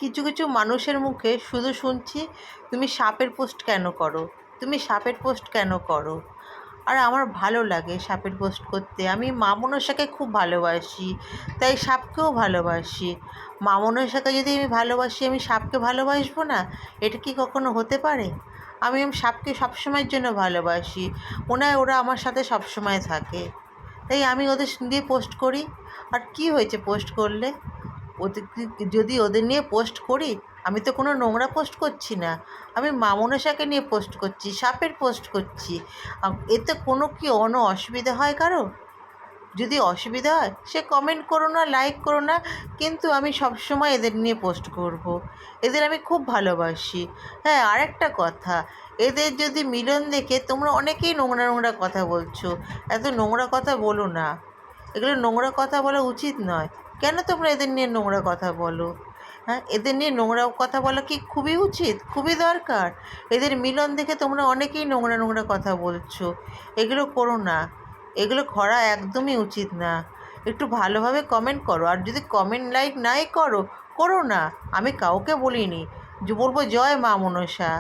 কিছু কিছু মানুষের মুখে শুধু শুনছি, তুমি সাপের পোস্ট কেন করো, তুমি সাপের পোস্ট কেন করো। আর আমার ভালো লাগে সাপের পোস্ট করতে। আমি মা মনসাকে খুব ভালোবাসি, তাই সাপকেও ভালোবাসি। মা মনসাকে যদি আমি ভালোবাসি, আমি সাপকে ভালোবাসবো না? এটা কি কখনো হতে পারে? আমি সাপকে সবসময়ের জন্য ভালোবাসি। মনে হয় ওরা আমার সাথে সবসময় থাকে, তাই আমি ওদের দিয়ে পোস্ট করি। আর কি হয়েছে পোস্ট করলে? ওদের যদি ওদের নিয়ে পোস্ট করি, আমি তো কোনো নোংরা পোস্ট করছি না। আমি মা মনসাকে নিয়ে পোস্ট করছি, সাপের পোস্ট করছি। এতে কোনো কি অসুবিধা হয় কারো? যদি অসুবিধা হয় সে কমেন্ট করো না, লাইক করো না, কিন্তু আমি সবসময় এদের নিয়ে পোস্ট করব। এদের আমি খুব ভালোবাসি। হ্যাঁ, আরেকটা কথা, এদের যদি মিলন দেখে তোমরা অনেকেই নোংরা নোংরা কথা বলছো। এত নোংরা কথা বলো না, এগুলো নোংরা কথা বলা উচিত নয়। কেন তোমরা এদের নিয়ে নোংরা কথা বলো? হ্যাঁ, এদের নিয়ে নোংরা কথা বলা কি খুবই উচিত, খুবই দরকার? এদের মিলন দেখে তোমরা অনেকেই নোংরা নোংরা কথা বলছো। এগুলো করো না, এগুলো করা একদমই উচিত না। একটু ভালোভাবে কমেন্ট করো, আর যদি কমেন্ট লাইক নাই করো, করো না। আমি কাউকে বলিনি যে বলবো জয় মা মনসা।